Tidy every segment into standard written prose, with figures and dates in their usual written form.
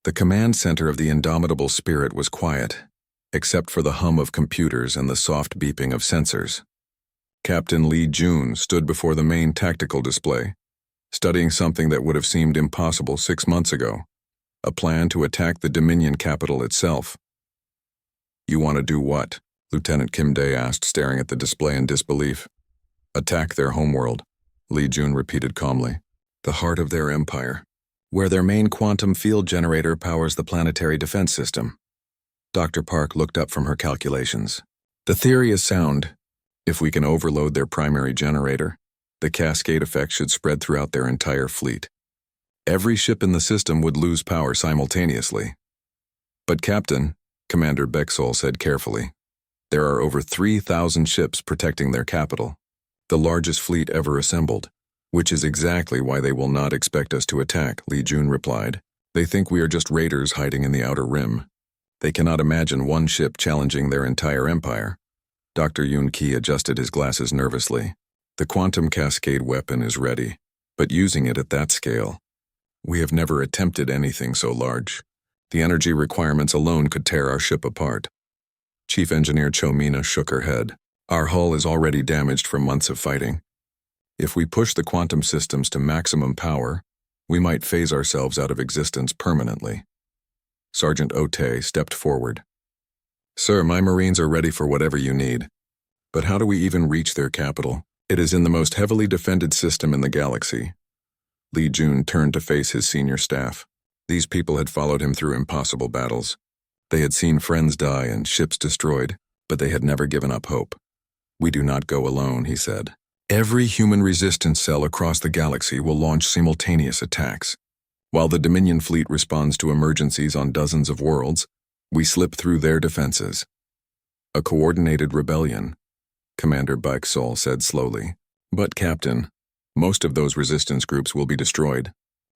The command center of the indomitable spirit was quiet, except for the hum of computers and the soft beeping of sensors. Captain Lee Jun stood before the main tactical display, studying something that would have seemed impossible 6 months ago, a plan to attack the Dominion capital itself. "You want to do what?" Lieutenant Kim Dae asked, staring at the display in disbelief. "Attack their homeworld," Lee Jun repeated calmly. "The heart of their empire, where their main quantum field generator powers the planetary defense system." Dr. Park looked up from her calculations. "The theory is sound. If we can overload their primary generator, the cascade effect should spread throughout their entire fleet. Every ship in the system would lose power simultaneously." "But Captain," Commander Bexol said carefully, "there are over 3,000 ships protecting their capital, the largest fleet ever assembled, which is exactly why they will not expect us to attack," Lee Jun replied. "They think we are just raiders hiding in the outer rim. They cannot imagine one ship challenging their entire empire." Dr. Yun Ki adjusted his glasses nervously. "The quantum cascade weapon is ready, but using it at that scale, we have never attempted anything so large. The energy requirements alone could tear our ship apart." Chief Engineer Chomina shook her head. "Our hull is already damaged from months of fighting. If we push the quantum systems to maximum power, we might phase ourselves out of existence permanently." Sergeant Ote stepped forward. "Sir, my Marines are ready for whatever you need. But how do we even reach their capital? It is in the most heavily defended system in the galaxy." Lee Jun turned to face his senior staff. These people had followed him through impossible battles. They had seen friends die and ships destroyed, but they had never given up hope. "We do not go alone," he said. "Every human resistance cell across the galaxy will launch simultaneous attacks. While the Dominion fleet responds to emergencies on dozens of worlds, we slip through their defenses." "A coordinated rebellion," Commander Bexol said slowly. "But Captain, most of those resistance groups will be destroyed.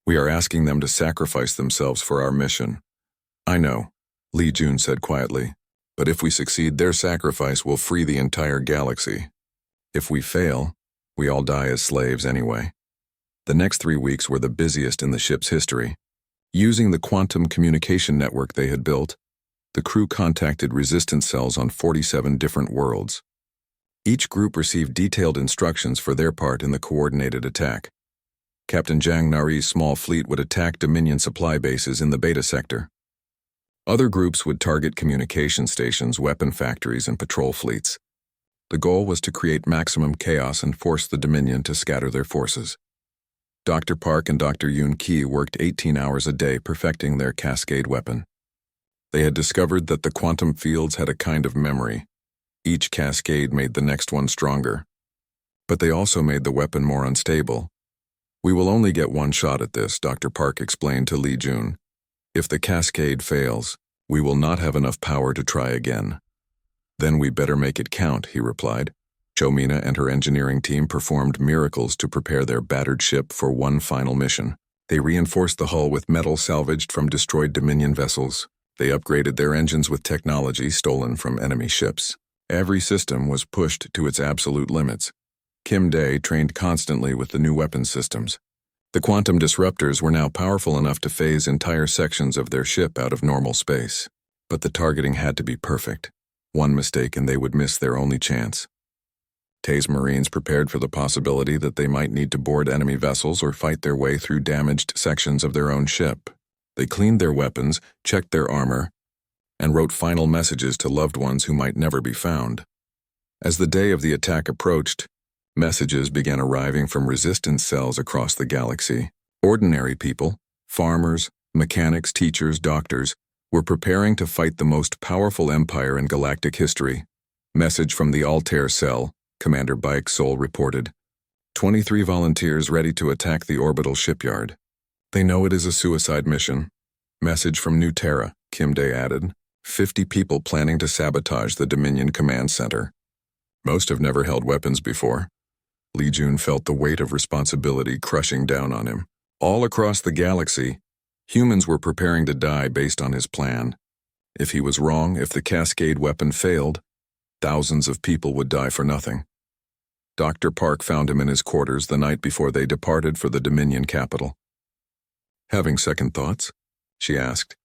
We are asking them to sacrifice themselves for our mission." "I know," Lee Jun said quietly, "but if we succeed, their sacrifice will free the entire galaxy. If we fail, we all die as slaves anyway." The next 3 weeks were the busiest in the ship's history. Using the quantum communication network they had built, the crew contacted resistance cells on 47 different worlds. Each group received detailed instructions for their part in the coordinated attack. Captain Zhang Nari's small fleet would attack Dominion supply bases in the Beta sector. Other groups would target communication stations, weapon factories, and patrol fleets. The goal was to create maximum chaos and force the Dominion to scatter their forces. Dr. Park and Dr. Yun Ki worked 18 hours a day perfecting their cascade weapon. They had discovered that the quantum fields had a kind of memory. Each cascade made the next one stronger. But they also made the weapon more unstable. "We will only get one shot at this," Dr. Park explained to Lee Jun. "If the cascade fails, we will not have enough power to try again." "Then we better make it count," he replied. Chomina and her engineering team performed miracles to prepare their battered ship for one final mission. They reinforced the hull with metal salvaged from destroyed Dominion vessels. They upgraded their engines with technology stolen from enemy ships. Every system was pushed to its absolute limits. Kim Dae trained constantly with the new weapon systems. The quantum disruptors were now powerful enough to phase entire sections of their ship out of normal space. But the targeting had to be perfect. One mistake and they would miss their only chance. Tae's Marines prepared for the possibility that they might need to board enemy vessels or fight their way through damaged sections of their own ship. They cleaned their weapons, checked their armor, and wrote final messages to loved ones who might never be found. As the day of the attack approached, messages began arriving from resistance cells across the galaxy. Ordinary people, farmers, mechanics, teachers, doctors, were preparing to fight the most powerful empire in galactic history. "Message from the Altair cell," Commander Bexol reported. 23 volunteers ready to attack the orbital shipyard. "They know it is a suicide mission." "Message from New Terra," Kim Dae added. 50 people planning to sabotage the Dominion Command Center. Most have never held weapons before. Lee Jun felt the weight of responsibility crushing down on him. All across the galaxy, humans were preparing to die based on his plan. If he was wrong, if the cascade weapon failed, thousands of people would die for nothing. Dr. Park found him in his quarters the night before they departed for the Dominion capital. "Having second thoughts?" she asked.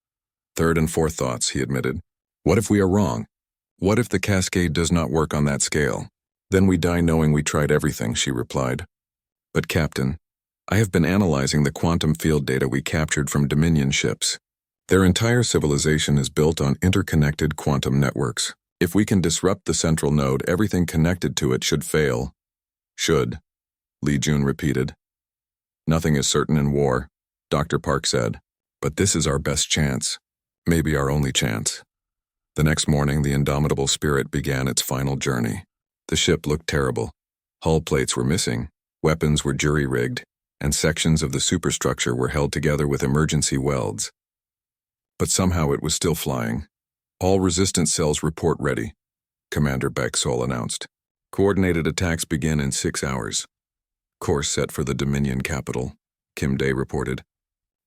Third and fourth thoughts, he admitted. What if we are wrong? What if the cascade does not work on that scale? Then we die knowing we tried everything, she replied. But Captain, I have been analyzing the quantum field data we captured from Dominion ships. Their entire civilization is built on interconnected quantum networks. If we can disrupt the central node, everything connected to it should fail. Should, Li Jun repeated. Nothing is certain in war, Dr. Park said. But this is our best chance. Maybe our only chance. The next morning, the indomitable Spirit began its final journey. The ship looked terrible. Hull plates were missing, weapons were jury-rigged, and sections of the superstructure were held together with emergency welds. But somehow it was still flying. All resistance cells report ready, Commander Beck-Sol announced. Coordinated attacks begin in 6 hours. Course set for the Dominion capital, Kim Day reported.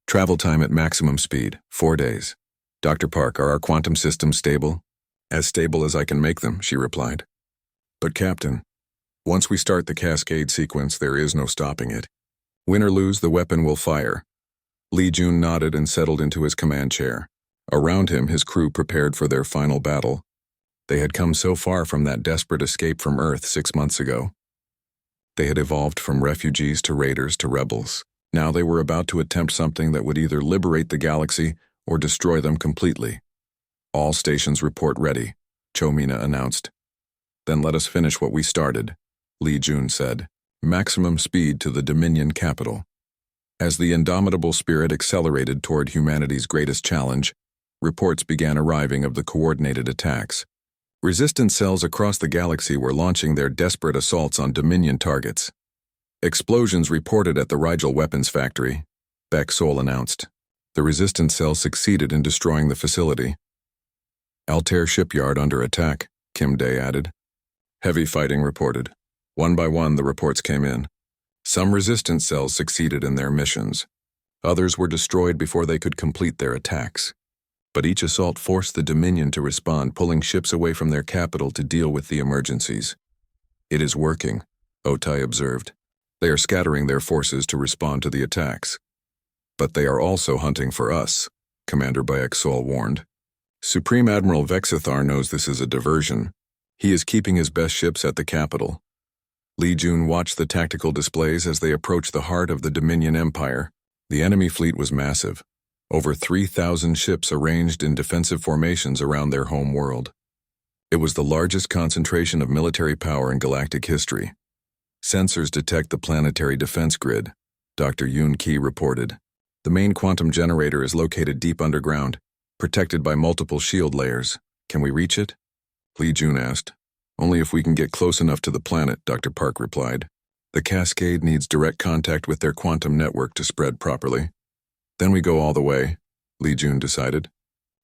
Travel time at maximum speed, 4 days. Dr. Park, are our quantum systems stable? As stable as I can make them, she replied. But Captain, once we start the cascade sequence, there is no stopping it. Win or lose, the weapon will fire. Li Jun nodded and settled into his command chair. Around him, his crew prepared for their final battle. They had come so far from that desperate escape from Earth 6 months ago. They had evolved from refugees to raiders to rebels. Now they were about to attempt something that would either liberate the galaxy or destroy them completely. All stations report ready, Chomina announced. Then let us finish what we started, Li Jun said. Maximum speed to the Dominion capital. As the indomitable Spirit accelerated toward humanity's greatest challenge, reports began arriving of the coordinated attacks. Resistance cells across the galaxy were launching their desperate assaults on Dominion targets. Explosions reported at the Rigel weapons factory, Beck-Sol announced. The resistance cells succeeded in destroying the facility. Altair shipyard under attack, Kim Day added. Heavy fighting reported. One by one, the reports came in. Some resistance cells succeeded in their missions. Others were destroyed before they could complete their attacks. But each assault forced the Dominion to respond, pulling ships away from their capital to deal with the emergencies. It is working, Otai observed. They are scattering their forces to respond to the attacks. But they are also hunting for us, Commander Beck-Sol warned. Supreme Admiral Vexithar knows this is a diversion. He is keeping his best ships at the capital. Li Jun watched the tactical displays as they approached the heart of the Dominion Empire. The enemy fleet was massive. Over 3,000 ships arranged in defensive formations around their home world. It was the largest concentration of military power in galactic history. Sensors detect the planetary defense grid, Dr. Yoon Ki reported. The main quantum generator is located deep underground, protected by multiple shield layers. Can we reach it? Li Jun asked. Only if we can get close enough to the planet, Dr. Park replied. The cascade needs direct contact with their quantum network to spread properly. Then we go all the way, Li Jun decided.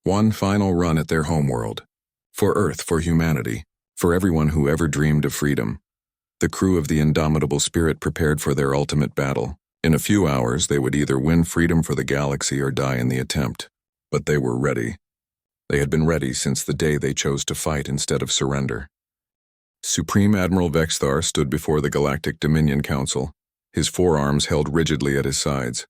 One final run at their homeworld. For Earth, for humanity, for everyone who ever dreamed of freedom. The crew of the indomitable Spirit prepared for their ultimate battle. In a few hours, they would either win freedom for the galaxy or die in the attempt. But they were ready. They had been ready since the day they chose to fight instead of surrender. Supreme Admiral Vexthar stood before the Galactic Dominion Council, his forearms held rigidly at his sides.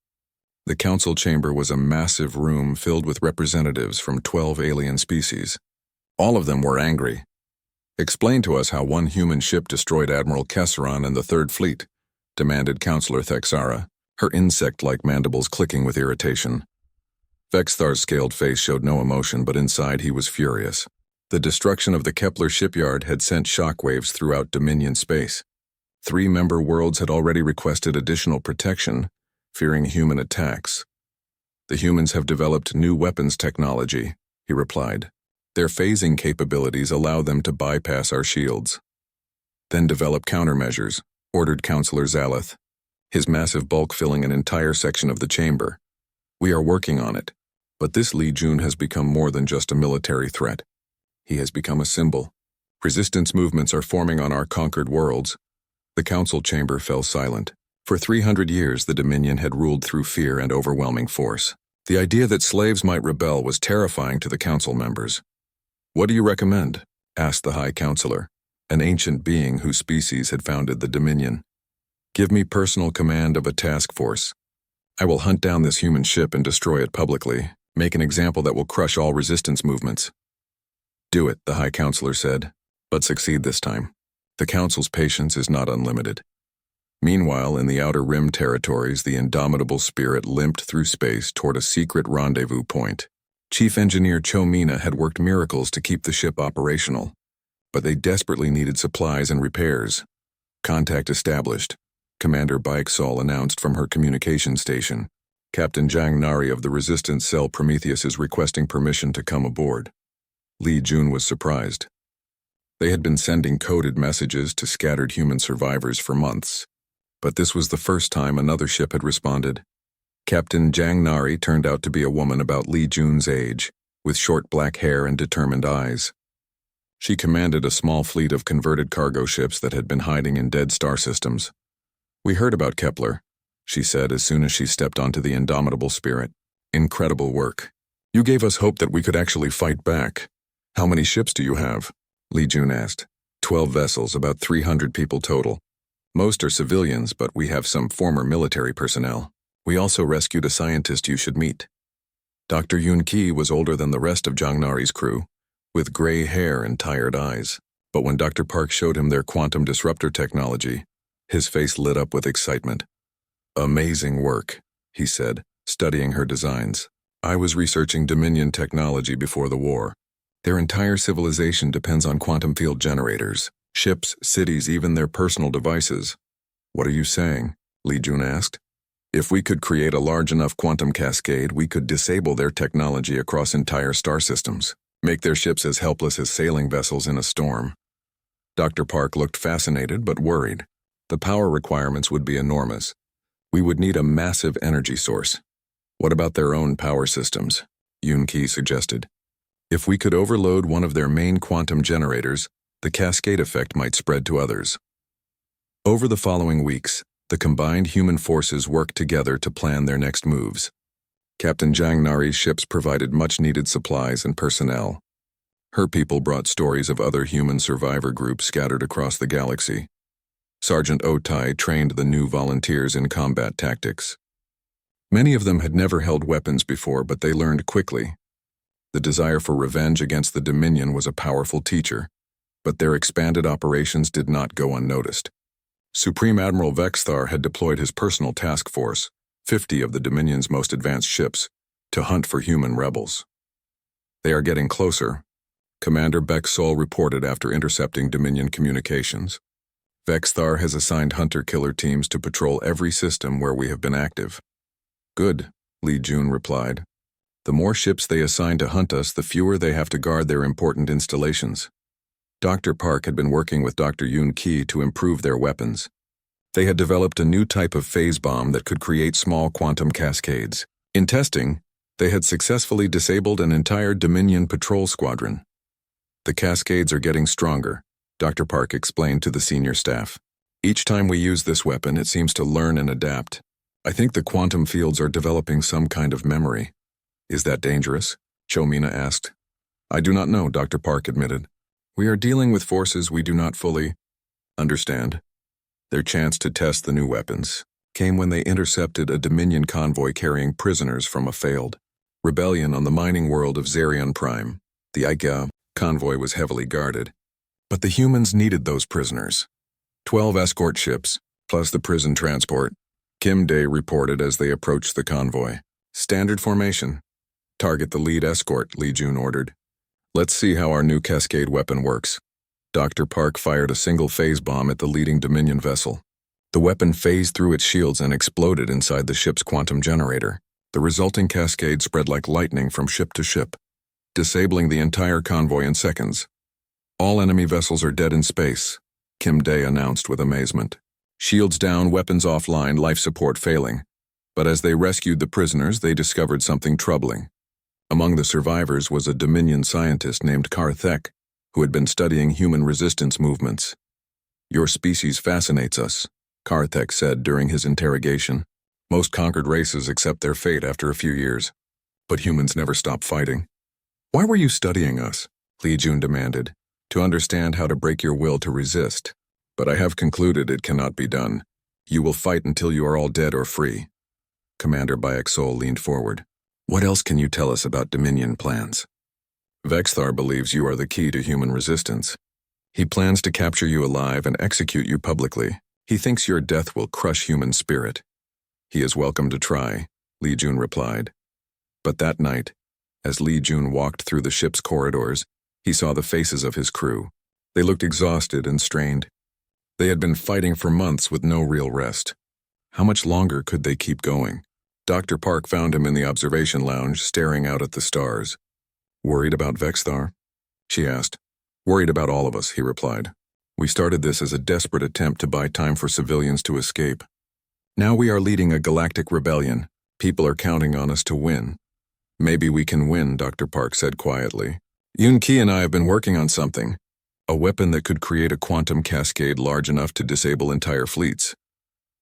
The council chamber was a massive room filled with representatives from 12 alien species. All of them were angry. Explain to us how one human ship destroyed Admiral Kesseron and the Third Fleet, demanded Councillor Thexara, her insect-like mandibles clicking with irritation. Vexthar's scaled face showed no emotion, but inside he was furious. The destruction of the Kepler shipyard had sent shockwaves throughout Dominion space. 3 member worlds had already requested additional protection, fearing human attacks. The humans have developed new weapons technology, he replied. Their phasing capabilities allow them to bypass our shields. Then develop countermeasures, ordered Councillor Zaleth, his massive bulk filling an entire section of the chamber. We are working on it, but this Li Jun has become more than just a military threat. He has become a symbol. Resistance movements are forming on our conquered worlds. The council chamber fell silent. For 300 years, the Dominion had ruled through fear and overwhelming force. The idea that slaves might rebel was terrifying to the council members. What do you recommend? Asked the High Counselor, an ancient being whose species had founded the Dominion. Give me personal command of a task force. I will hunt down this human ship and destroy it publicly, Make an example that will crush all resistance movements. Do it, the High Counselor said, but succeed this time. The Council's patience is not unlimited. Meanwhile, in the Outer Rim territories, the indomitable spirit limped through space toward a secret rendezvous point. Chief Engineer Cho Mina had worked miracles to keep the ship operational, but they desperately needed supplies and repairs. Contact established, Commander Baixol announced from her communication station. Captain Zhang Nari of the Resistance Cell Prometheus is requesting permission to come aboard. Li Jun was surprised. They had been sending coded messages to scattered human survivors for months, but this was the first time another ship had responded. Captain Zhang Nari turned out to be a woman about Li Jun's age, with short black hair and determined eyes. She commanded a small fleet of converted cargo ships that had been hiding in dead star systems. "We heard about Kepler," she said as soon as she stepped onto the indomitable spirit. "Incredible work. You gave us hope that we could actually fight back. How many ships do you have?" Li Jun asked. 12 vessels, about 300 people total. Most are civilians, but we have some former military personnel. We also rescued a scientist you should meet. Dr. Yun Ki was older than the rest of Zhang Nari's crew, with gray hair and tired eyes. But when Dr. Park showed him their quantum disruptor technology, his face lit up with excitement. "Amazing work," he said, studying her designs. "I was researching Dominion technology before the war. Their entire civilization depends on quantum field generators. Ships, cities, even their personal devices." "What are you saying?" Li Jun asked. "If we could create a large enough quantum cascade, we could disable their technology across entire star systems, make their ships as helpless as sailing vessels in a storm." Dr. Park looked fascinated but worried. The power requirements would be enormous. We would need a massive energy source. "What about their own power systems?" Yun Ki suggested. "If we could overload one of their main quantum generators, the cascade effect might spread to others." Over the following weeks, the combined human forces worked together to plan their next moves. Captain Zhang Nari's ships provided much-needed supplies and personnel. Her people brought stories of other human survivor groups scattered across the galaxy. Sergeant Otai trained the new volunteers in combat tactics. Many of them had never held weapons before, but they learned quickly. The desire for revenge against the Dominion was a powerful teacher, but their expanded operations did not go unnoticed. Supreme Admiral Vexthar had deployed his personal task force, 50 of the Dominion's most advanced ships, to hunt for human rebels. "They are getting closer," Commander Baixol reported after intercepting Dominion communications. "Vexthar has assigned hunter-killer teams to patrol every system where we have been active." "Good," Li Jun replied. "The more ships they assign to hunt us, the fewer they have to guard their important installations." Dr. Park had been working with Dr. Yun Ki to improve their weapons. They had developed a new type of phase bomb that could create small quantum cascades. In testing, they had successfully disabled an entire Dominion patrol squadron. "The cascades are getting stronger," Dr. Park explained to the senior staff. "Each time we use this weapon, it seems to learn and adapt. I think the quantum fields are developing some kind of memory." "Is that dangerous?" Cho Mina asked. "I do not know," Dr. Park admitted. "We are dealing with forces we do not fully understand." Their chance to test the new weapons came when they intercepted a Dominion convoy carrying prisoners from a failed rebellion on the mining world of Zerion Prime. The IKEA convoy was heavily guarded, but the humans needed those prisoners. 12 escort ships, plus the prison transport, Kim Day reported as they approached the convoy. "Standard formation. Target the lead escort," Li Jun ordered. "Let's see how our new cascade weapon works." Dr. Park fired a single phase bomb at the leading Dominion vessel. The weapon phased through its shields and exploded inside the ship's quantum generator. The resulting cascade spread like lightning from ship to ship, disabling the entire convoy in seconds. "All enemy vessels are dead in space," Kim Day announced with amazement. "Shields down, weapons offline, life support failing." But as they rescued the prisoners, they discovered something troubling. Among the survivors was a Dominion scientist named Karthek, who had been studying human resistance movements. "Your species fascinates us," Karthek said during his interrogation. "Most conquered races accept their fate after a few years, but humans never stop fighting." "Why were you studying us?" Li Jun demanded. "To understand how to break your will to resist. But I have concluded it cannot be done. You will fight until you are all dead or free." Commander Baixol leaned forward. What else can you tell us about Dominion plans? Vexthar believes you are the key to human resistance. He plans to capture you alive and execute you publicly. He thinks your death will crush human spirit. He is welcome to try, Li Jun replied. But that night, as Li Jun walked through the ship's corridors, he saw the faces of his crew. They looked exhausted and strained. They had been fighting for months with no real rest. How much longer could they keep going? Dr. Park found him in the observation lounge, staring out at the stars. Worried about Vexthar? She asked. Worried about all of us, he replied. We started this as a desperate attempt to buy time for civilians to escape. Now we are leading a galactic rebellion. People are counting on us to win. Maybe we can win, Dr. Park said quietly. Yun Qi and I have been working on something. A weapon that could create a quantum cascade large enough to disable entire fleets.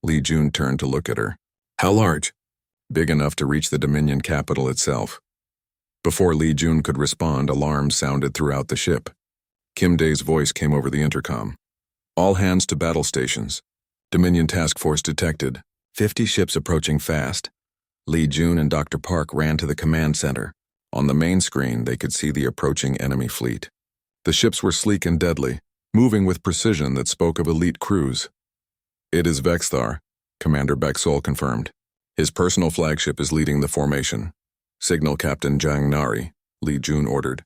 Li Jun turned to look at her. How large? Big enough to reach the Dominion capital itself. Before Li Jun could respond, alarms sounded throughout the ship. Kim Dae's voice came over the intercom. All hands to battle stations. Dominion task force detected. 50 ships approaching fast. Li Jun and Dr. Park ran to the command center. On the main screen, they could see the approaching enemy fleet. The ships were sleek and deadly, moving with precision that spoke of elite crews. It is Vexthar, Commander Bexol confirmed. His personal flagship is leading the formation. Signal Captain Zhang Nari, Li Jun ordered.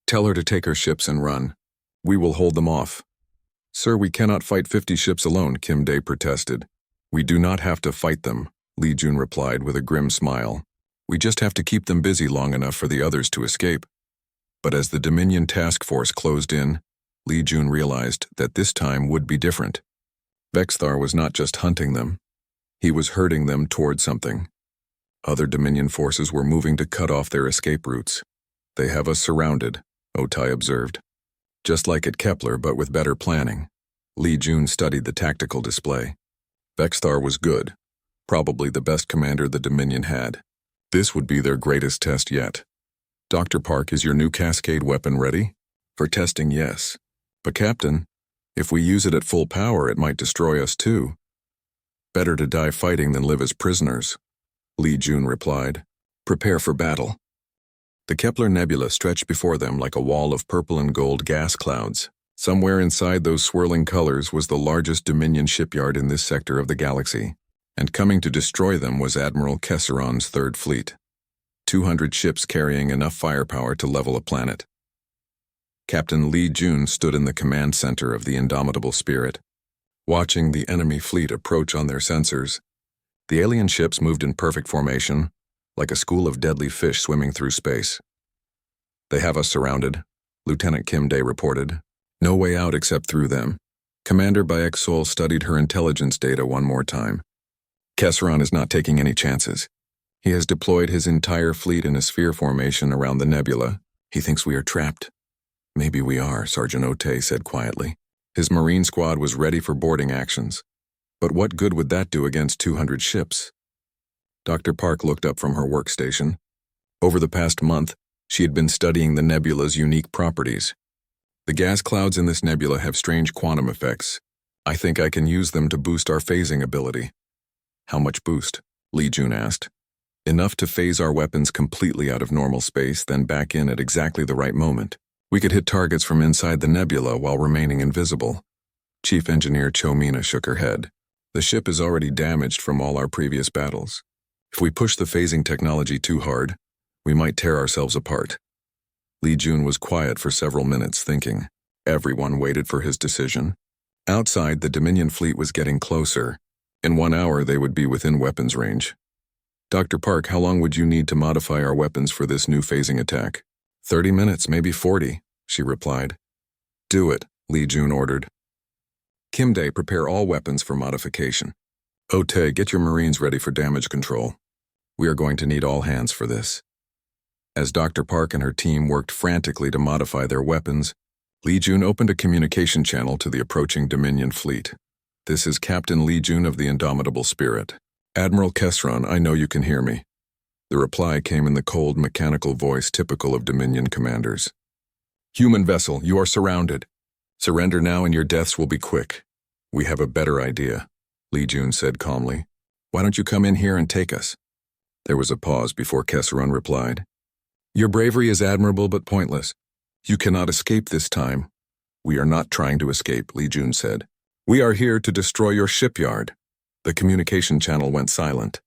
Tell her to take her ships and run. We will hold them off. Sir, we cannot fight 50 ships alone, Kim Dae protested. We do not have to fight them, Li Jun replied with a grim smile. We just have to keep them busy long enough for the others to escape. But as the Dominion task force closed in, Li Jun realized that this time would be different. Vexthar was not just hunting them. He was herding them toward something. Other Dominion forces were moving to cut off their escape routes. They have us surrounded, Otai observed. Just like at Kepler, but with better planning. Li Jun studied the tactical display. Vexthar was good, probably the best commander the Dominion had. This would be their greatest test yet. Dr. Park, is your new Cascade weapon ready? For testing, yes. But Captain, if we use it at full power, it might destroy us too. Better to die fighting than live as prisoners, Li Jun replied. Prepare for battle. The Kepler Nebula stretched before them like a wall of purple and gold gas clouds. Somewhere inside those swirling colors was the largest Dominion shipyard in this sector of the galaxy, and coming to destroy them was Admiral Kesseron's Third Fleet. 200 ships carrying enough firepower to level a planet. Captain Li Jun stood in the command center of the Indomitable Spirit, watching the enemy fleet approach on their sensors. The alien ships moved in perfect formation, like a school of deadly fish swimming through space. They have us surrounded, Lieutenant Kim Dae reported. No way out except through them. Commander Bexol studied her intelligence data one more time. Kesseron is not taking any chances. He has deployed his entire fleet in a sphere formation around the nebula. He thinks we are trapped. Maybe we are, Sergeant Ote said quietly. His Marine squad was ready for boarding actions. But what good would that do against 200 ships? Dr. Park looked up from her workstation. Over the past month, she had been studying the nebula's unique properties. The gas clouds in this nebula have strange quantum effects. I think I can use them to boost our phasing ability. How much boost? Li Jun asked. Enough to phase our weapons completely out of normal space, then back in at exactly the right moment. We could hit targets from inside the nebula while remaining invisible. Chief Engineer Chomina shook her head. The ship is already damaged from all our previous battles. If we push the phasing technology too hard, we might tear ourselves apart. Li Jun was quiet for several minutes, thinking. Everyone waited for his decision. Outside, the Dominion fleet was getting closer. In 1 hour, they would be within weapons range. Dr. Park, how long would you need to modify our weapons for this new phasing attack? 30 minutes, maybe 40, she replied. Do it, Li Jun ordered. Kim Dae, prepare all weapons for modification. Ote, get your Marines ready for damage control. We are going to need all hands for this. As Dr. Park and her team worked frantically to modify their weapons, Li Jun opened a communication channel to the approaching Dominion fleet. This is Captain Li Jun of the Indomitable Spirit. Admiral Kesseron, I know you can hear me. The reply came in the cold, mechanical voice typical of Dominion commanders. Human vessel, you are surrounded. Surrender now and your deaths will be quick. We have a better idea, Li Jun said calmly. Why don't you come in here and take us? There was a pause before Kesseron replied. Your bravery is admirable but pointless. You cannot escape this time. We are not trying to escape, Li Jun said. We are here to destroy your shipyard. The communication channel went silent.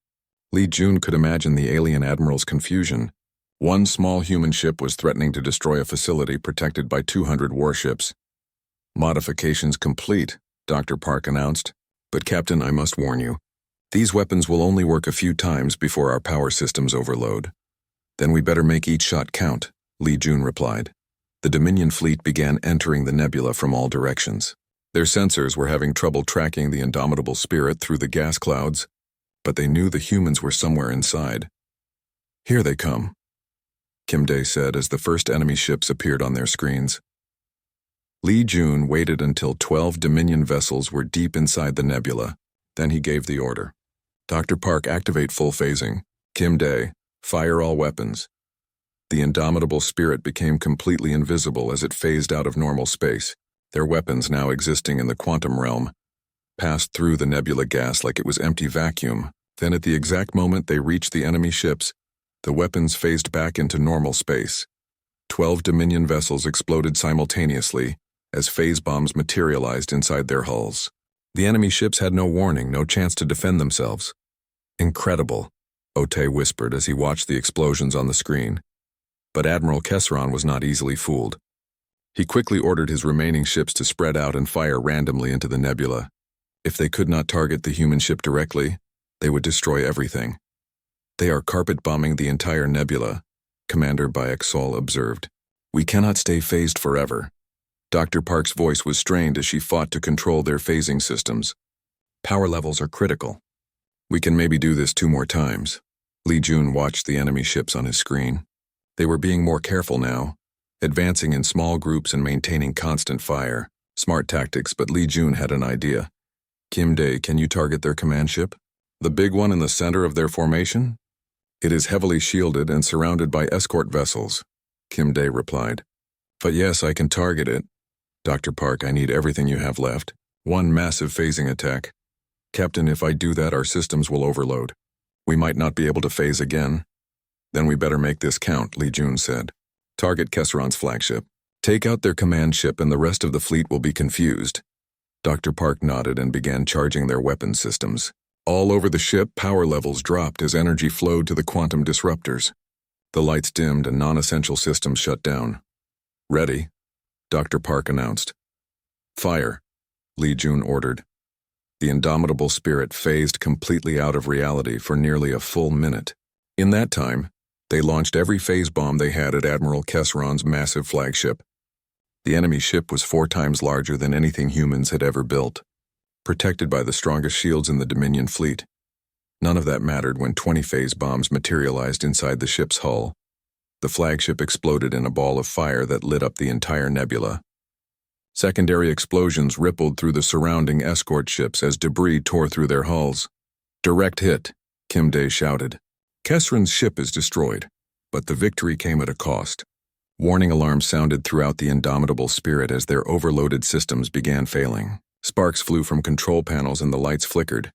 Li Jun could imagine the alien admiral's confusion. One small human ship was threatening to destroy a facility protected by 200 warships. Modifications complete, Dr. Park announced. But Captain, I must warn you. These weapons will only work a few times before our power systems overload. Then we better make each shot count, Li Jun replied. The Dominion fleet began entering the nebula from all directions. Their sensors were having trouble tracking the indomitable spirit through the gas clouds, but they knew the humans were somewhere inside. Here they come, Kim Dae said as the first enemy ships appeared on their screens. Li Jun waited until 12 Dominion vessels were deep inside the nebula. Then he gave the order. Dr. Park, activate full phasing. Kim Dae, fire all weapons. The indomitable spirit became completely invisible as it phased out of normal space. Their weapons, now existing in the quantum realm, passed through the nebula gas like it was empty vacuum. Then at the exact moment they reached the enemy ships, the weapons phased back into normal space. 12 Dominion vessels exploded simultaneously as phase bombs materialized inside their hulls. The enemy ships had no warning, no chance to defend themselves. Incredible, Ote whispered as he watched the explosions on the screen. But Admiral Kesseron was not easily fooled. He quickly ordered his remaining ships to spread out and fire randomly into the nebula. If they could not target the human ship directly, they would destroy everything. They are carpet-bombing the entire nebula, Commander Bayek-Sol observed. We cannot stay phased forever. Dr. Park's voice was strained as she fought to control their phasing systems. Power levels are critical. We can maybe do this 2 more times. Li Jun watched the enemy ships on his screen. They were being more careful now, advancing in small groups and maintaining constant fire. Smart tactics, but Li Jun had an idea. Kim Dae, can you target their command ship? The big one in the center of their formation? It is heavily shielded and surrounded by escort vessels, Kim Dae replied. But yes, I can target it. Dr. Park, I need everything you have left. 1 massive phasing attack. Captain, if I do that, our systems will overload. We might not be able to phase again. Then we better make this count, Li Jun said. Target Kesseron's flagship. Take out their command ship and the rest of the fleet will be confused. Dr. Park nodded and began charging their weapon systems. All over the ship, power levels dropped as energy flowed to the quantum disruptors. The lights dimmed and non-essential systems shut down. Ready, Dr. Park announced. Fire, Li Jun ordered. The indomitable spirit phased completely out of reality for nearly a full minute. In that time, they launched every phase bomb they had at Admiral Kesseron's massive flagship. The enemy ship was 4 times larger than anything humans had ever built, protected by the strongest shields in the Dominion fleet. None of that mattered when 20 phase bombs materialized inside the ship's hull. The flagship exploded in a ball of fire that lit up the entire nebula. Secondary explosions rippled through the surrounding escort ships as debris tore through their hulls. Direct hit, Kim Dae shouted. Kesseron's ship is destroyed, but the victory came at a cost. Warning alarms sounded throughout the indomitable spirit as their overloaded systems began failing. Sparks flew from control panels and the lights flickered.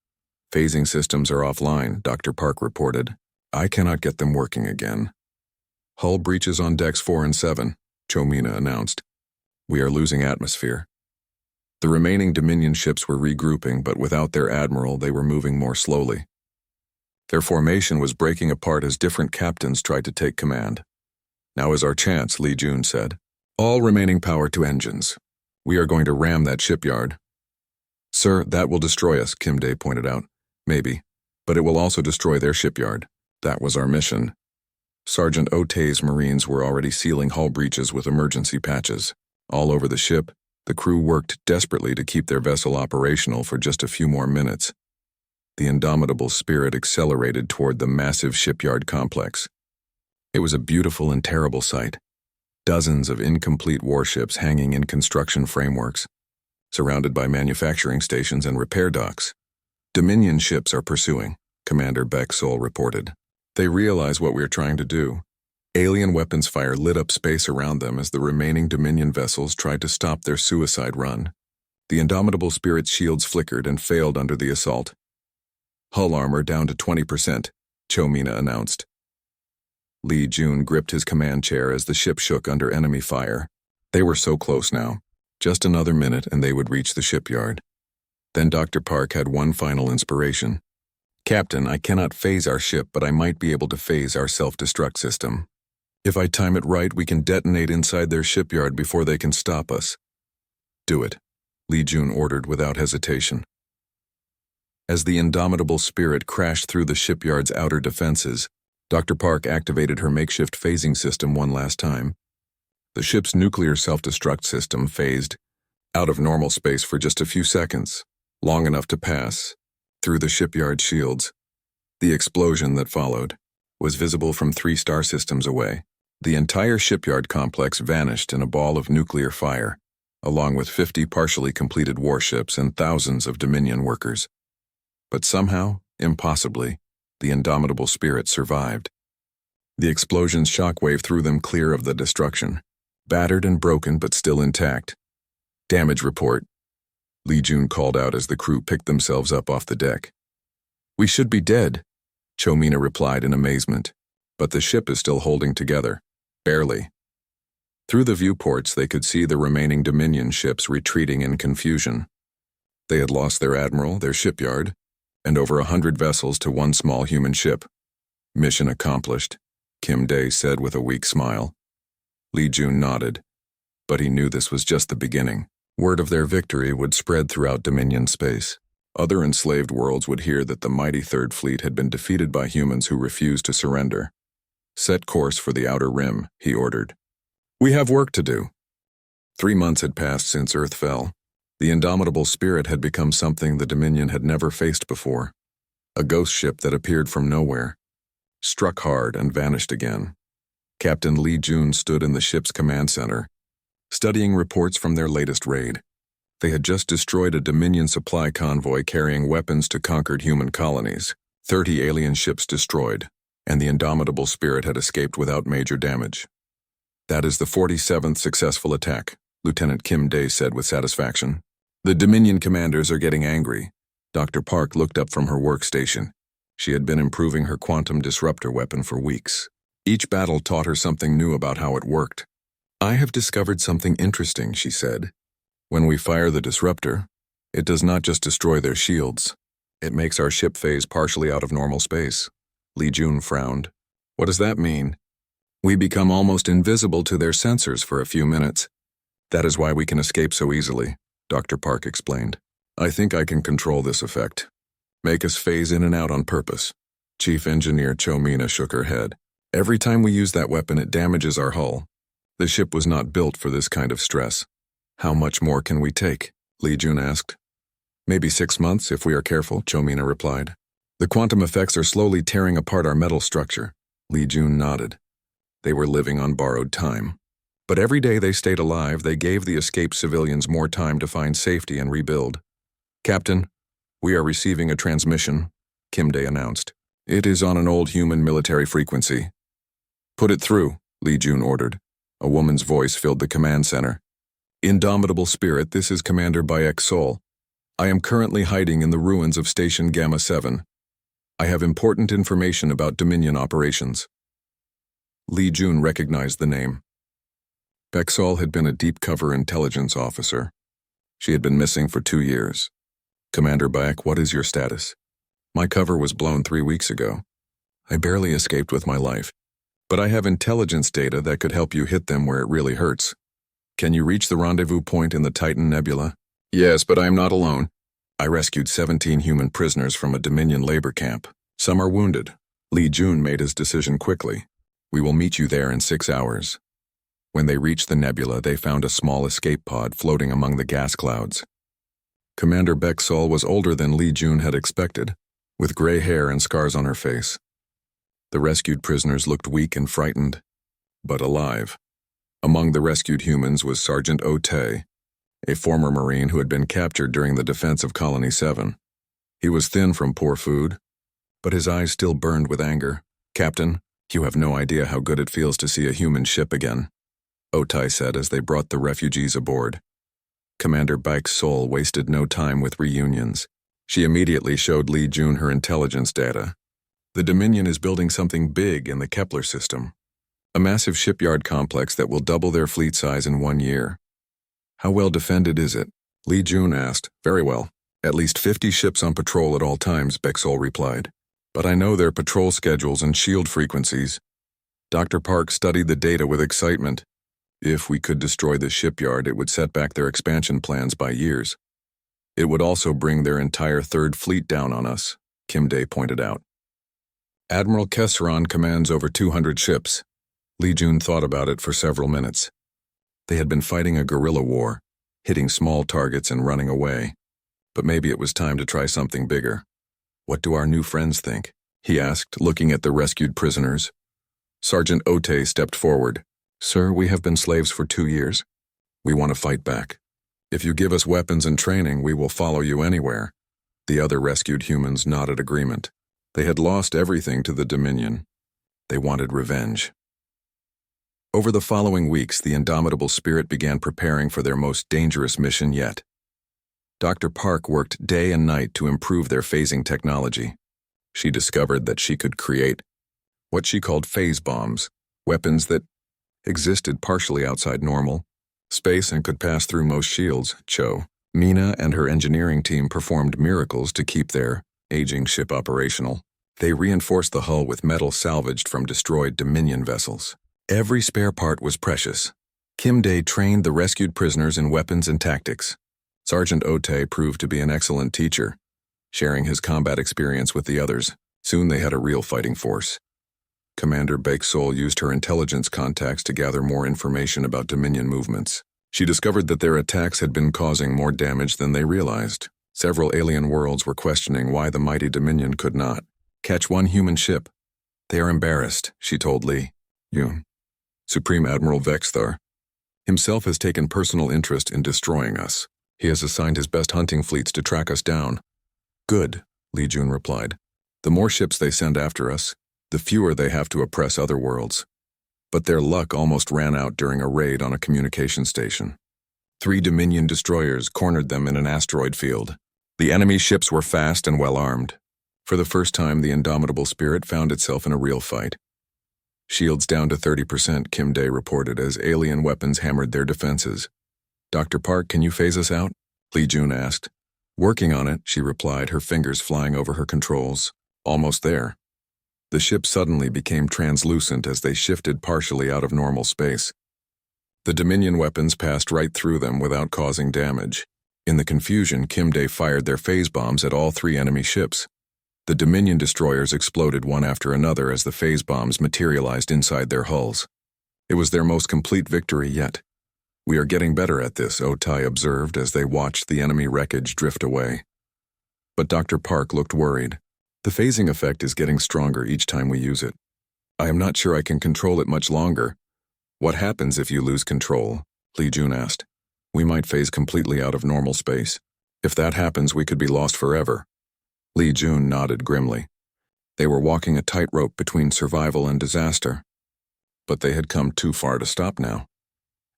Phasing systems are offline, Dr. Park reported. I cannot get them working again. Hull breaches on decks 4 and 7, Chomina announced. We are losing atmosphere. The remaining Dominion ships were regrouping, but without their admiral, they were moving more slowly. Their formation was breaking apart as different captains tried to take command. Now is our chance, Li Jun said. All remaining power to engines. We are going to ram that shipyard. Sir, that will destroy us, Kim Dae pointed out. Maybe, but it will also destroy their shipyard. That was our mission. Sergeant Ote's Marines were already sealing hull breaches with emergency patches. All over the ship, the crew worked desperately to keep their vessel operational for just a few more minutes. The indomitable spirit accelerated toward the massive shipyard complex. It was a beautiful and terrible sight. Dozens of incomplete warships hanging in construction frameworks, surrounded by manufacturing stations and repair docks. Dominion ships are pursuing, Commander Bayek-Sol reported. They realize what we're trying to do. Alien weapons fire lit up space around them as the remaining Dominion vessels tried to stop their suicide run. The indomitable spirit's shields flickered and failed under the assault. Hull armor down to 20%, Chomina announced. Li Jun gripped his command chair as the ship shook under enemy fire. They were so close now. Just another minute and they would reach the shipyard. Then Dr. Park had one final inspiration. Captain, I cannot phase our ship, but I might be able to phase our self-destruct system. If I time it right, we can detonate inside their shipyard before they can stop us. Do it, Li Jun ordered without hesitation. As the indomitable spirit crashed through the shipyard's outer defenses, Dr. Park activated her makeshift phasing system one last time. The ship's nuclear self-destruct system phased out of normal space for just a few seconds, long enough to pass through the shipyard shields. The explosion that followed was visible from 3 star systems away. The entire shipyard complex vanished in a ball of nuclear fire, along with 50 partially completed warships and thousands of Dominion workers. But somehow, impossibly, the indomitable spirit survived. The explosion's shockwave threw them clear of the destruction, battered and broken but still intact. Damage report, Li Jun called out as the crew picked themselves up off the deck. We should be dead, Chomina replied in amazement, but the ship is still holding together, barely. Through the viewports they could see the remaining Dominion ships retreating in confusion. They had lost their admiral, their shipyard, and over 100 vessels to one small human ship. Mission accomplished, Kim Day said with a weak smile. Li Jun nodded, but he knew this was just the beginning. Word of their victory would spread throughout Dominion space. Other enslaved worlds would hear that the mighty Third Fleet had been defeated by humans who refused to surrender. Set course for the Outer Rim, he ordered. We have work to do. 3 months had passed since Earth fell. The indomitable spirit had become something the Dominion had never faced before. A ghost ship that appeared from nowhere, struck hard and vanished again. Captain Li Jun stood in the ship's command center, studying reports from their latest raid. They had just destroyed a Dominion supply convoy carrying weapons to conquered human colonies, 30 alien ships destroyed, and the indomitable spirit had escaped without major damage. That is the 47th successful attack, Lieutenant Kim Day said with satisfaction. The Dominion commanders are getting angry. Dr. Park looked up from her workstation. She had been improving her quantum disruptor weapon for weeks. Each battle taught her something new about how it worked. I have discovered something interesting, she said. When we fire the disruptor, it does not just destroy their shields. It makes our ship phase partially out of normal space. Li Jun frowned. What does that mean? We become almost invisible to their sensors for a few minutes. That is why we can escape so easily, Dr. Park explained. I think I can control this effect. Make us phase in and out on purpose. Chief Engineer Chomina shook her head. Every time we use that weapon, it damages our hull. The ship was not built for this kind of stress. How much more can we take? Li Jun asked. Maybe 6 months if we are careful, Chomina replied. The quantum effects are slowly tearing apart our metal structure. Li Jun nodded. They were living on borrowed time. But every day they stayed alive, they gave the escaped civilians more time to find safety and rebuild. Captain, we are receiving a transmission, Kim Day announced. It is on an old human military frequency. Put it through, Li Jun ordered. A woman's voice filled the command center. Indomitable Spirit, this is Commander Bayek Sol. I am currently hiding in the ruins of Station Gamma 7. I have important information about Dominion operations. Li Jun recognized the name. Bexol had been a deep-cover intelligence officer. She had been missing for 2 years. Commander Bayek, what is your status? My cover was blown 3 weeks ago. I barely escaped with my life. But I have intelligence data that could help you hit them where it really hurts. Can you reach the rendezvous point in the Titan Nebula? Yes, but I am not alone. I rescued 17 human prisoners from a Dominion labor camp. Some are wounded. Li Jun made his decision quickly. We will meet you there in 6 hours. When they reached the nebula, they found a small escape pod floating among the gas clouds. Commander Bexol was older than Li Jun had expected, with gray hair and scars on her face. The rescued prisoners looked weak and frightened, but alive. Among the rescued humans was Sergeant Otay, a former Marine who had been captured during the defense of Colony 7. He was thin from poor food, but his eyes still burned with anger. Captain, you have no idea how good it feels to see a human ship again, Otay said as they brought the refugees aboard. Commander Baek's soul wasted no time with reunions. She immediately showed Li Jun her intelligence data. The Dominion is building something big in the Kepler system. A massive shipyard complex that will double their fleet size in 1 year. How well defended is it? Li Jun asked. Very well. At least 50 ships on patrol at all times, Bexol replied. But I know their patrol schedules and shield frequencies. Dr. Park studied the data with excitement. If we could destroy the shipyard, it would set back their expansion plans by years. It would also bring their entire third fleet down on us, Kim Day pointed out. Admiral Kesseron commands over 200 ships. Li Jun thought about it for several minutes. They had been fighting a guerrilla war, hitting small targets and running away. But maybe it was time to try something bigger. What do our new friends think? He asked, looking at the rescued prisoners. Sergeant Ote stepped forward. Sir, we have been slaves for 2 years. We want to fight back. If you give us weapons and training, we will follow you anywhere. The other rescued humans nodded agreement. They had lost everything to the Dominion. They wanted revenge. Over the following weeks, the indomitable spirit began preparing for their most dangerous mission yet. Dr. Park worked day and night to improve their phasing technology. She discovered that she could create what she called phase bombs, weapons that existed partially outside normal space and could pass through most shields. Mina and her engineering team performed miracles to keep their aging ship operational. They reinforced the hull with metal salvaged from destroyed Dominion vessels. Every spare part was precious. Kim Day trained the rescued prisoners in weapons and tactics. Sergeant Ote proved to be an excellent teacher, sharing his combat experience with the others. Soon they had a real fighting force. Commander Bakesol used her intelligence contacts to gather more information about Dominion movements. She discovered that their attacks had been causing more damage than they realized. Several alien worlds were questioning why the mighty Dominion could not catch one human ship. They are embarrassed, she told Li Jun. Supreme Admiral Vexthar himself has taken personal interest in destroying us. He has assigned his best hunting fleets to track us down. Good, Li Jun replied. The more ships they send after us, the fewer they have to oppress other worlds. But their luck almost ran out during a raid on a communication station. 3 Dominion destroyers cornered them in an asteroid field. The enemy ships were fast and well armed. For the first time, the indomitable spirit found itself in a real fight. Shields down to 30%, Kim Day reported as alien weapons hammered their defenses. Dr. Park, can you phase us out? Li Jun asked. Working on it, she replied, her fingers flying over her controls. Almost there. The ship suddenly became translucent as they shifted partially out of normal space. The Dominion weapons passed right through them without causing damage. In the confusion, Kim Day fired their phase bombs at all 3 enemy ships. The Dominion destroyers exploded one after another as the phase bombs materialized inside their hulls. It was their most complete victory yet. We are getting better at this, Otai observed as they watched the enemy wreckage drift away. But Dr. Park looked worried. The phasing effect is getting stronger each time we use it. I am not sure I can control it much longer. What happens if you lose control? Li Jun asked. We might phase completely out of normal space. If that happens, we could be lost forever. Li Jun nodded grimly. They were walking a tightrope between survival and disaster. But they had come too far to stop now.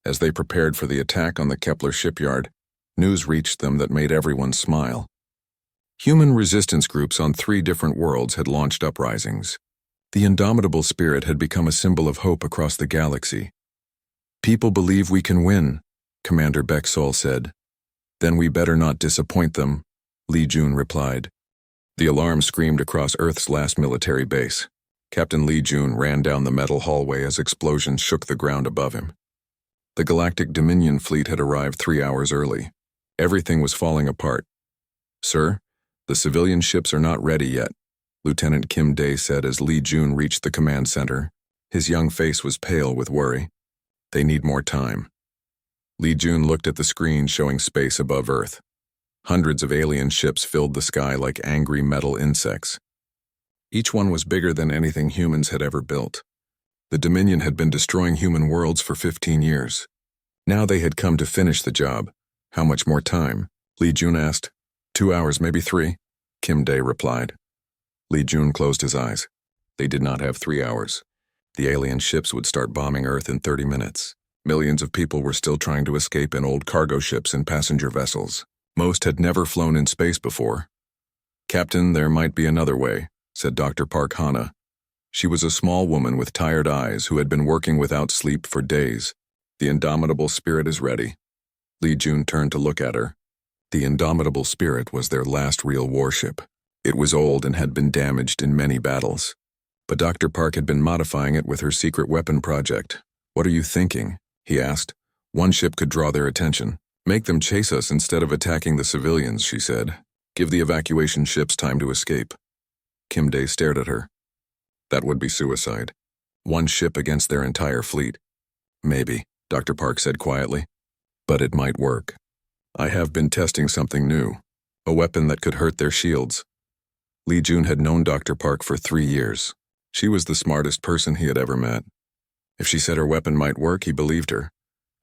As they prepared for the attack on the Kepler shipyard, news reached them that made everyone smile. Human resistance groups on 3 different worlds had launched uprisings. The indomitable spirit had become a symbol of hope across the galaxy. People believe we can win, Commander Bexol said. Then we better not disappoint them, Li Jun replied. The alarm screamed across Earth's last military base. Captain Li Jun ran down the metal hallway as explosions shook the ground above him. The Galactic Dominion fleet had arrived 3 hours early. Everything was falling apart. Sir, the civilian ships are not ready yet, Lieutenant Kim Day said as Li Jun reached the command center. His young face was pale with worry. They need more time. Li Jun looked at the screen showing space above Earth. Hundreds of alien ships filled the sky like angry metal insects. Each one was bigger than anything humans had ever built. The Dominion had been destroying human worlds for 15 years. Now they had come to finish the job. How much more time? Li Jun asked. 2 hours, maybe 3, Kim Day replied. Li Jun closed his eyes. They did not have 3 hours. The alien ships would start bombing Earth in 30 minutes. Millions of people were still trying to escape in old cargo ships and passenger vessels. Most had never flown in space before. Captain, there might be another way, said Dr. Park Hana. She was a small woman with tired eyes who had been working without sleep for days. The indomitable spirit is ready. Lee Jun turned to look at her. The indomitable spirit was their last real warship. It was old and had been damaged in many battles. But Dr. Park had been modifying it with her secret weapon project. "What are you thinking?" he asked. "One ship could draw their attention. Make them chase us instead of attacking the civilians," she said. "Give the evacuation ships time to escape." Kim Dae stared at her. That would be suicide. One ship against their entire fleet. "Maybe," Dr. Park said quietly. "But it might work. I have been testing something new. A weapon that could hurt their shields." Lee Jun had known Dr. Park for 3 years. She was the smartest person he had ever met. If she said her weapon might work, he believed her.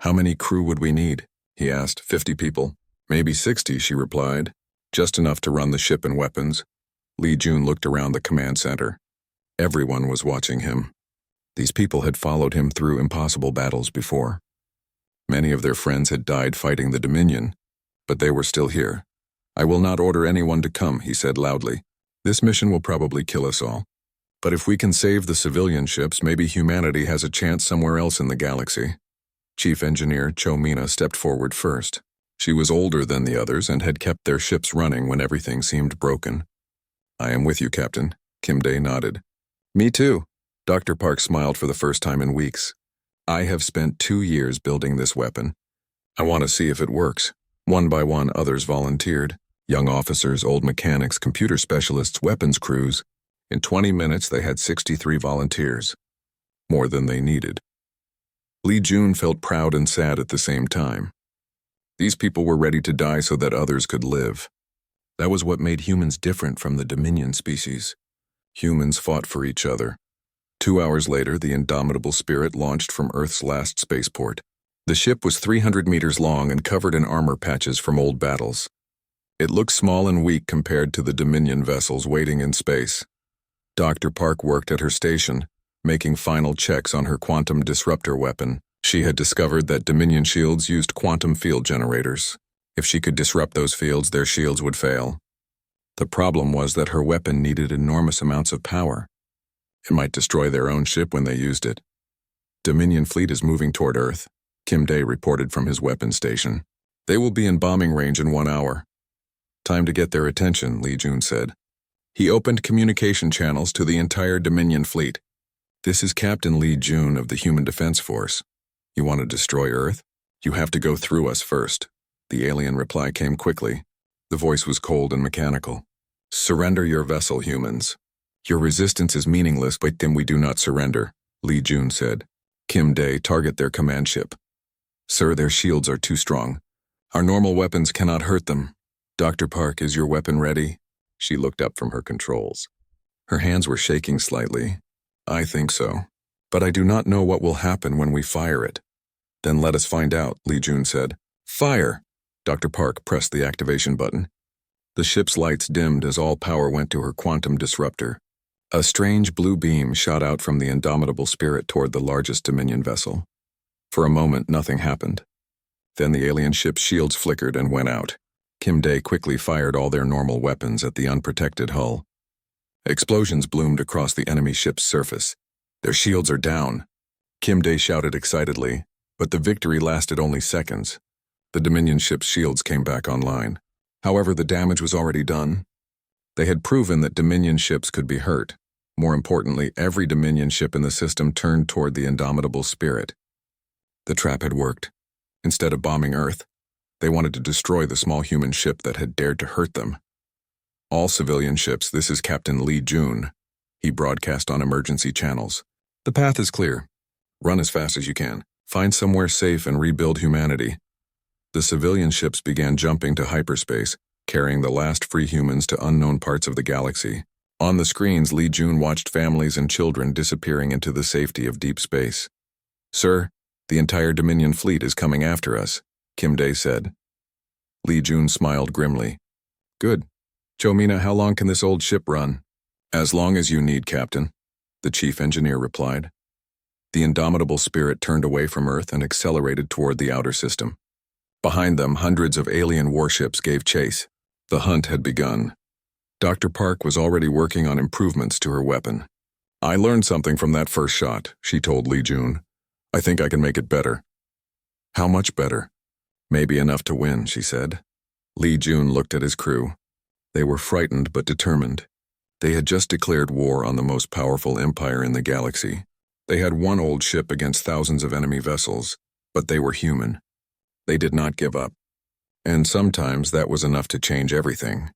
"How many crew would we need?" he asked. 50 people. "Maybe 60, she replied. "Just enough to run the ship and weapons." Lee Jun looked around the command center. Everyone was watching him. These people had followed him through impossible battles before. Many of their friends had died fighting the Dominion, but they were still here. "I will not order anyone to come," he said loudly. "This mission will probably kill us all. But if we can save the civilian ships, maybe humanity has a chance somewhere else in the galaxy." Chief Engineer Cho Mina stepped forward first. She was older than the others and had kept their ships running when everything seemed broken. "I am with you, Captain." Kim Dae nodded. "Me too." Dr. Park smiled for the first time in weeks. "I have spent 2 years building this weapon. I want to see if it works." One by one, others volunteered. Young officers, old mechanics, computer specialists, weapons crews. In 20 minutes, they had 63 volunteers. More than they needed. Lee Jun felt proud and sad at the same time. These people were ready to die so that others could live. That was what made humans different from the Dominion species. Humans fought for each other. 2 hours later, the indomitable spirit launched from Earth's last spaceport. The ship was 300 meters long and covered in armor patches from old battles. It looked small and weak compared to the Dominion vessels waiting in space. Dr. Park worked at her station, making final checks on her quantum disruptor weapon. She had discovered that Dominion shields used quantum field generators. If she could disrupt those fields, their shields would fail. The problem was that her weapon needed enormous amounts of power. It might destroy their own ship when they used it. "Dominion fleet is moving toward Earth," Kim Dae reported from his weapons station. "They will be in bombing range in 1 hour." "Time to get their attention," Lee Jun said. He opened communication channels to the entire Dominion fleet. "This is Captain Lee Jun of the Human Defense Force. You want to destroy Earth? You have to go through us first." The alien reply came quickly. The voice was cold and mechanical. "Surrender your vessel, humans. Your resistance is meaningless, but then we do not surrender," Lee Jun said. Kim Dae, target their command ship. "Sir, their shields are too strong. Our normal weapons cannot hurt them." "Dr. Park, is your weapon ready?" She looked up from her controls. Her hands were shaking slightly. "I think so. But I do not know what will happen when we fire it." "Then let us find out," Lee Jun said. "Fire!" Dr. Park pressed the activation button. The ship's lights dimmed as all power went to her quantum disruptor. A strange blue beam shot out from the indomitable spirit toward the largest Dominion vessel. For a moment, nothing happened. Then the alien ship's shields flickered and went out. Kim Dae quickly fired all their normal weapons at the unprotected hull. Explosions bloomed across the enemy ship's surface. "Their shields are down!" Kim Dae shouted excitedly, but the victory lasted only seconds. The Dominion ship's shields came back online. However, the damage was already done. They had proven that Dominion ships could be hurt. More importantly, every Dominion ship in the system turned toward the indomitable spirit. The trap had worked. Instead of bombing Earth, they wanted to destroy the small human ship that had dared to hurt them. "All civilian ships, this is Captain Lee Jun." He broadcast on emergency channels. "The path is clear. Run as fast as you can. Find somewhere safe and rebuild humanity." The civilian ships began jumping to hyperspace, carrying the last free humans to unknown parts of the galaxy. On the screens, Lee Jun watched families and children disappearing into the safety of deep space. "Sir, the entire Dominion fleet is coming after us," Kim Dae said. Lee Jun smiled grimly. "Good. Cho Mina, how long can this old ship run?" "As long as you need, Captain," the chief engineer replied. The indomitable spirit turned away from Earth and accelerated toward the outer system. Behind them, hundreds of alien warships gave chase. The hunt had begun. Dr. Park was already working on improvements to her weapon. I learned something from that first shot, she told Lee Jun. I think I can make it better. How much better? Maybe enough to win, she said. Lee Jun looked at his crew. They were frightened but determined. They had just declared war on the most powerful empire in the galaxy. They had one old ship against thousands of enemy vessels, but they were human. They did not give up. And sometimes that was enough to change everything.